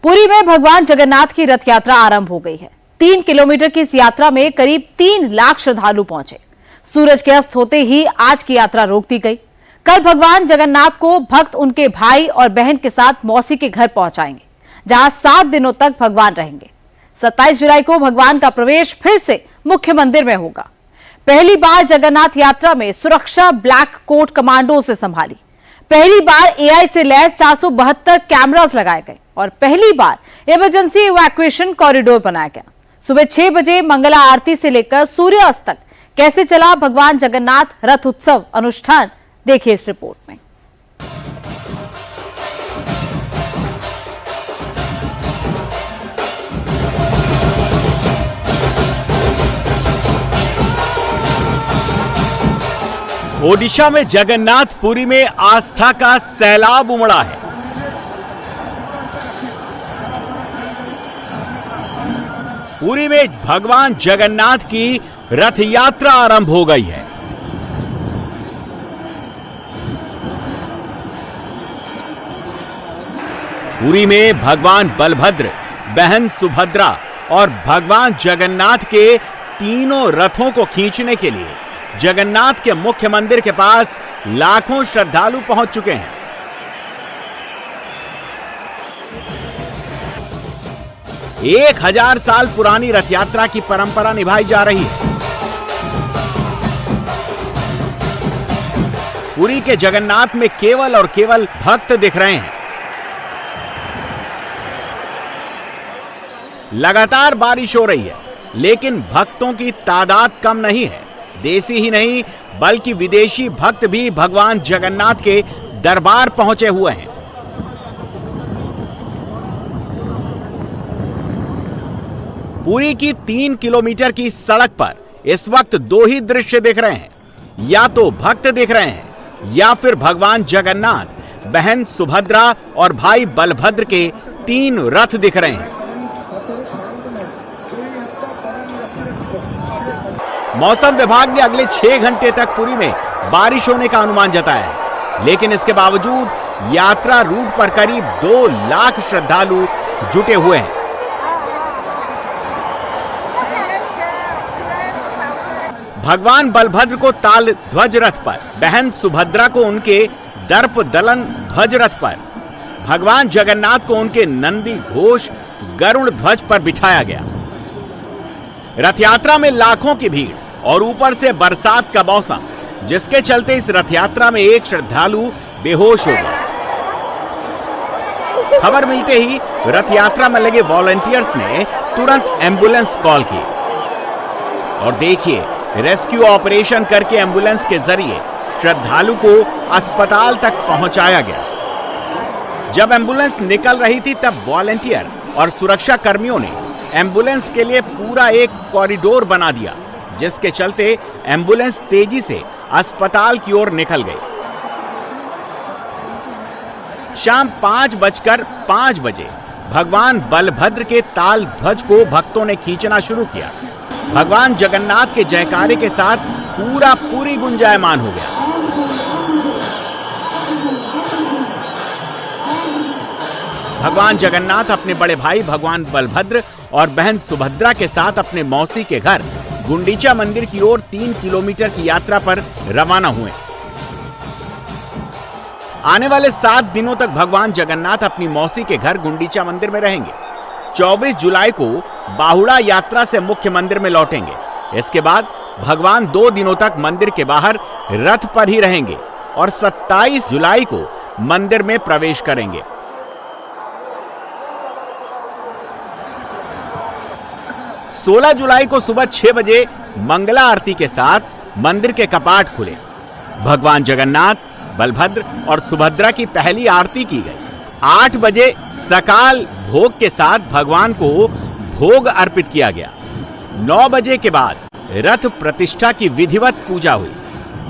पुरी में भगवान जगन्नाथ की रथ यात्रा आरंभ हो गई है। 3 किलोमीटर की इस यात्रा में करीब 3 लाख श्रद्धालु पहुंचे। सूरज के अस्त होते ही आज की यात्रा रोक दी गई। कल भगवान जगन्नाथ को भक्त उनके भाई और बहन के साथ मौसी के घर पहुंचाएंगे, जहां 7 दिनों तक भगवान रहेंगे। 27 जुलाई को भगवान का प्रवेश फिर से मुख्य मंदिर में होगा। पहली बार जगन्नाथ यात्रा में सुरक्षा ब्लैक कोट कमांडो से संभाली। पहली बार एआई से लैस 472 कैमरास लगाए गए और पहली बार इमरजेंसी इवैक्यूएशन कॉरिडोर बनाया गया। सुबह 6 बजे मंगला आरती से लेकर सूर्यास्त तक कैसे चला भगवान जगन्नाथ रथ उत्सव अनुष्ठान, देखिए इस रिपोर्ट में। ओडिशा में जगन्नाथपुरी में आस्था का सैलाब उमड़ा है। पुरी में भगवान जगन्नाथ की रथ यात्रा आरंभ हो गई है। पुरी में भगवान बलभद्र, बहन सुभद्रा और भगवान जगन्नाथ के तीनों रथों को खींचने के लिए जगन्नाथ के मुख्य मंदिर के पास लाखों श्रद्धालु पहुंच चुके हैं। एक 1000 साल पुरानी रथ यात्रा की परंपरा निभाई जा रही है। पुरी के जगन्नाथ में केवल और केवल भक्त दिख रहे हैं। लगातार बारिश हो रही है, लेकिन भक्तों की तादाद कम नहीं है। देसी ही नहीं बल्कि विदेशी भक्त भी भगवान जगन्नाथ के दरबार पहुंचे हुए हैं। पुरी की 3 किलोमीटर की सड़क पर इस वक्त 2 ही दृश्य दिख रहे हैं। या तो भक्त दिख रहे हैं या फिर भगवान जगन्नाथ, बहन सुभद्रा और भाई बलभद्र के 3 रथ दिख रहे हैं। मौसम विभाग ने अगले 6 घंटे तक पुरी में बारिश होने का अनुमान जताया है, लेकिन इसके बावजूद यात्रा रूट पर करीब 2 लाख श्रद्धालु जुटे हुए हैं। भगवान बलभद्र को ताल ध्वज रथ पर, बहन सुभद्रा को उनके दर्प दलन ध्वज रथ पर, भगवान जगन्नाथ को उनके नंदी घोष गरुड़ ध्वज पर बिठाया गया। रथ यात्रा में लाखों की भीड़ और ऊपर से बरसात का मौसम, जिसके चलते इस रथ यात्रा में एक श्रद्धालु बेहोश हो गया। खबर मिलते ही रथ यात्रा में लगे वॉलंटियर्स ने तुरंत एम्बुलेंस कॉल की और देखिए, रेस्क्यू ऑपरेशन करके एम्बुलेंस के जरिए श्रद्धालु को अस्पताल तक पहुंचाया गया। जब एम्बुलेंस निकल रही थी तब वॉलंटियर और सुरक्षा कर्मियों ने एम्बुलेंस के लिए पूरा एक कॉरिडोर बना दिया, जिसके चलते एम्बुलेंस तेजी से अस्पताल की ओर निकल गई। शाम 5:05 बजे भगवान बलभद्र के ताल ध्वज को भक्तों ने खींचना शुरू किया। भगवान जगन्नाथ के जयकारे के साथ पूरा पुरी गुंजायमान हो गया। भगवान जगन्नाथ अपने बड़े भाई भगवान बलभद्र और बहन सुभद्रा के साथ अपने मौसी के घर गुंडीचा मंदिर की ओर 3 किलोमीटर की यात्रा पर रवाना हुए। आने वाले 7 दिनों तक भगवान जगन्नाथ अपनी मौसी के घर गुंडीचा मंदिर में रहेंगे। 24 जुलाई को बाहुड़ा यात्रा से मुख्य मंदिर में लौटेंगे। इसके बाद भगवान 2 दिनों तक मंदिर के बाहर रथ पर ही रहेंगे और 27 जुलाई को मंदिर में प्रवेश करेंगे। 16 जुलाई को सुबह 6 बजे मंगला आरती के साथ मंदिर के कपाट खुले। भगवान जगन्नाथ, बलभद्र और सुभद्रा की पहली आरती की गई। 8 बजे सकाल भोग के साथ भगवान को भोग अर्पित किया गया। 9 बजे के बाद रथ प्रतिष्ठा की विधिवत पूजा हुई।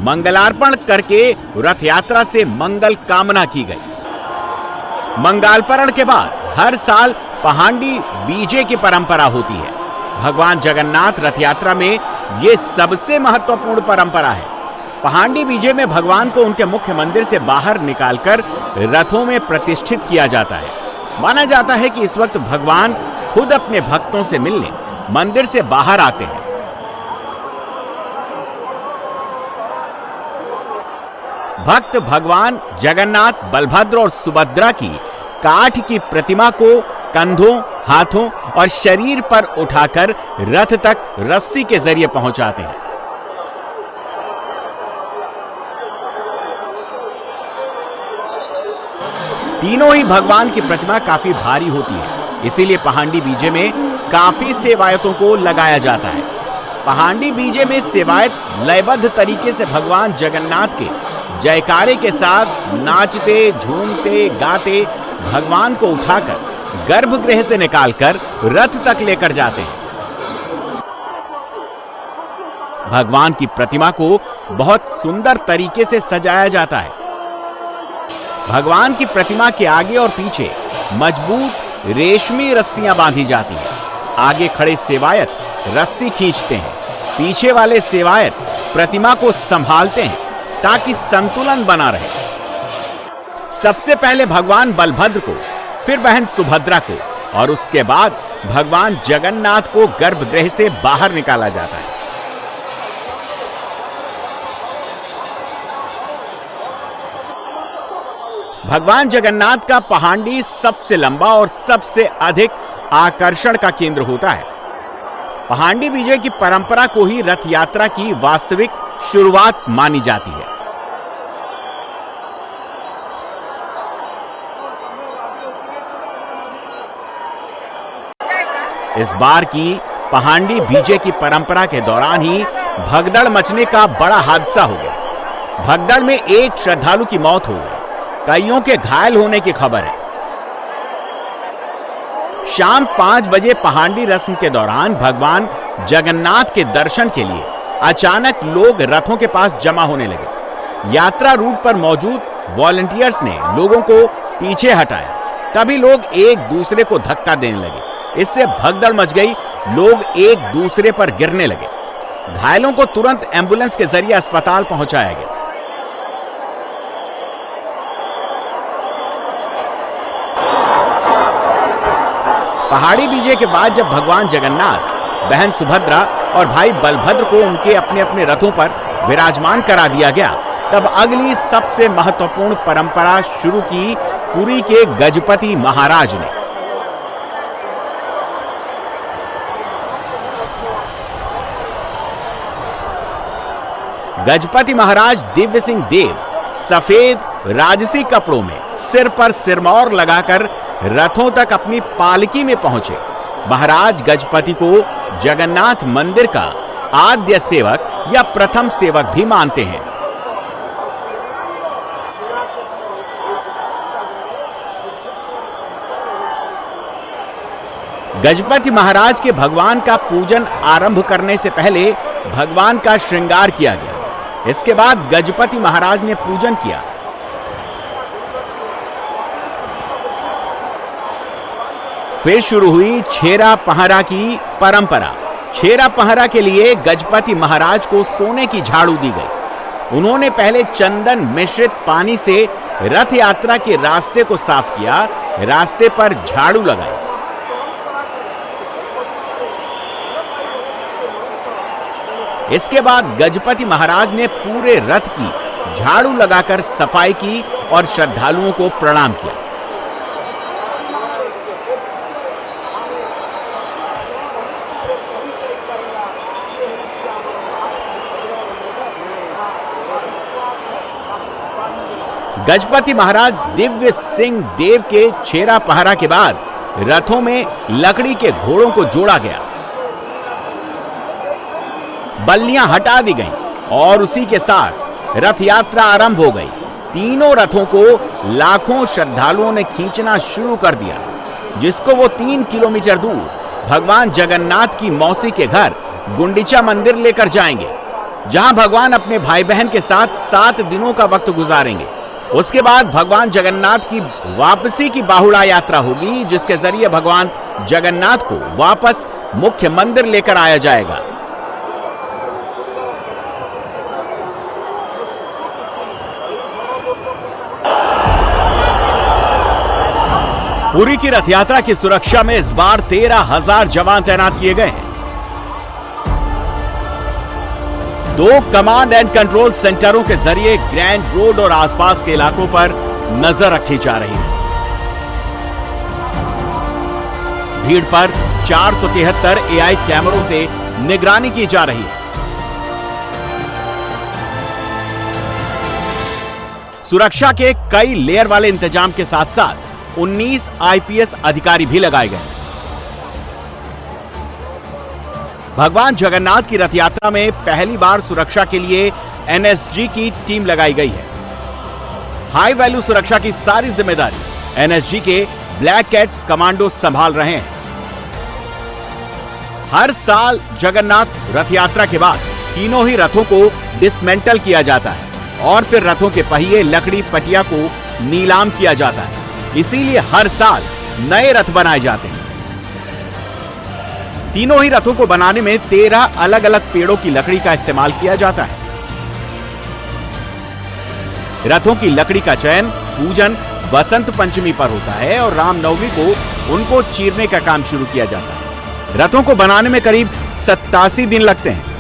मंगलार्पण करके रथ यात्रा से मंगल कामना की गई। मंगलार्पण के बाद हर साल पहांडी बीजे की परंपरा होती है। भगवान जगन्नाथ रथ यात्रा में ये सबसे महत्वपूर्ण परंपरा है। पहांडी बीजे में भगवान को उनके मुख्य मंदिर से बाहर निकालकर रथों में प्रतिष्ठित किया जाता है। माना जाता है कि इस वक्त भगवान खुद अपने भक्तों से मिलने मंदिर से बाहर आते हैं। भक्त भगवान जगन्नाथ, बलभद्र और सुभद्रा की काठ की प्रतिमा को कंधों, हाथों और शरीर पर उठाकर रथ तक रस्सी के जरिए पहुंचाते हैं। तीनों ही भगवान की प्रतिमा काफी भारी होती है, इसीलिए पहांडी बीजे में काफी सेवायतों को लगाया जाता है। पहांडी बीजे में सेवायत लयबद्ध तरीके से भगवान जगन्नाथ के जयकारे के साथ नाचते, झूमते, गाते भगवान को उठाकर गर्भगृह से निकालकर रथ तक लेकर जाते हैं। भगवान की प्रतिमा को बहुत सुंदर तरीके से सजाया जाता है। भगवान की प्रतिमा के आगे और पीछे मजबूत रेशमी रस्सियां बांधी जाती हैं। आगे खड़े सेवायत रस्सी खींचते हैं, पीछे वाले सेवायत प्रतिमा को संभालते हैं ताकि संतुलन बना रहे। सबसे पहले भगवान बलभद्र को, फिर बहन सुभद्रा को और उसके बाद भगवान जगन्नाथ को गर्भगृह से बाहर निकाला जाता है। भगवान जगन्नाथ का पहांडी सबसे लंबा और सबसे अधिक आकर्षण का केंद्र होता है। पहांडी विजय की परंपरा को ही रथ यात्रा की वास्तविक शुरुआत मानी जाती है। इस बार की पहांडी बीजे की परंपरा के दौरान ही भगदड़ मचने का बड़ा हादसा हो गया। भगदड़ में एक श्रद्धालु की मौत हो गई, कईयों के घायल होने की खबर है। शाम 5 बजे पहांडी रस्म के दौरान भगवान जगन्नाथ के दर्शन के लिए अचानक लोग रथों के पास जमा होने लगे। यात्रा रूट पर मौजूद वॉलंटियर्स ने लोगों को पीछे हटाया। तभी लोग एक दूसरे को धक्का देने लगे। इससे भगदड़ मच गई, लोग एक दूसरे पर गिरने लगे। घायलों को तुरंत एंबुलेंस के जरिए अस्पताल पहुंचाया गया। पहाड़ी बीजे के बाद जब भगवान जगन्नाथ, बहन सुभद्रा और भाई बलभद्र को उनके अपने अपने रथों पर विराजमान करा दिया गया, तब अगली सबसे महत्वपूर्ण परंपरा शुरू की पुरी के गजपति महाराज ने। गजपति महाराज दिव्य सिंह देव सफेद राजसी कपड़ों में सिर पर सिरमौर लगाकर रथों तक अपनी पालकी में पहुंचे। महाराज गजपति को जगन्नाथ मंदिर का आद्य सेवक या प्रथम सेवक भी मानते हैं। गजपति महाराज के भगवान का पूजन आरंभ करने से पहले भगवान का श्रृंगार किया गया। इसके बाद गजपति महाराज ने पूजन किया। फिर शुरू हुई छेरा पहरा की परंपरा। छेरा पहरा के लिए गजपति महाराज को सोने की झाड़ू दी गई। उन्होंने पहले चंदन मिश्रित पानी से रथ यात्रा के रास्ते को साफ किया, रास्ते पर झाड़ू लगाई। इसके बाद गजपति महाराज ने पूरे रथ की झाड़ू लगाकर सफाई की और श्रद्धालुओं को प्रणाम किया। गजपति महाराज दिव्य सिंह देव के छेरा पहरा के बाद रथों में लकड़ी के घोड़ों को जोड़ा गया, बल्लियां हटा दी गईं और उसी के साथ रथ यात्रा आरंभ हो गई। तीनों रथों को लाखों श्रद्धालुओं ने खींचना शुरू कर दिया, जिसको वो 3 किलोमीटर दूर भगवान जगन्नाथ की मौसी के घर गुंडीचा मंदिर लेकर जाएंगे, जहां भगवान अपने भाई बहन के साथ 7 दिनों का वक्त गुजारेंगे। उसके बाद भगवान जगन्नाथ की वापसी की बाहुड़ा यात्रा होगी, जिसके जरिए भगवान जगन्नाथ को वापस मुख्य मंदिर लेकर आया जाएगा। पुरी की रथ यात्रा की सुरक्षा में इस बार 13,000 जवान तैनात किए गए हैं। 2 कमांड एंड कंट्रोल सेंटरों के जरिए ग्रैंड रोड और आसपास के इलाकों पर नजर रखी जा रही है। भीड़ पर 473 AI कैमरों से निगरानी की जा रही है। सुरक्षा के कई लेयर वाले इंतजाम के साथ साथ 19 IPS अधिकारी भी लगाए गए। भगवान जगन्नाथ की रथ यात्रा में पहली बार सुरक्षा के लिए NSG की टीम लगाई गई है। हाई वैल्यू सुरक्षा की सारी जिम्मेदारी NSG के ब्लैक कैट कमांडो संभाल रहे हैं। हर साल जगन्नाथ रथ यात्रा के बाद तीनों ही रथों को डिसमेंटल किया जाता है और फिर रथों के पहिए, लकड़ी, पटिया को नीलाम किया जाता है। इसीलिए हर साल नए रथ बनाए जाते हैं। तीनों ही रथों को बनाने में 13 अलग अलग पेड़ों की लकड़ी का इस्तेमाल किया जाता है। रथों की लकड़ी का चयन पूजन बसंत पंचमी पर होता है और रामनवमी को उनको चीरने का काम शुरू किया जाता है। रथों को बनाने में करीब 87 दिन लगते हैं।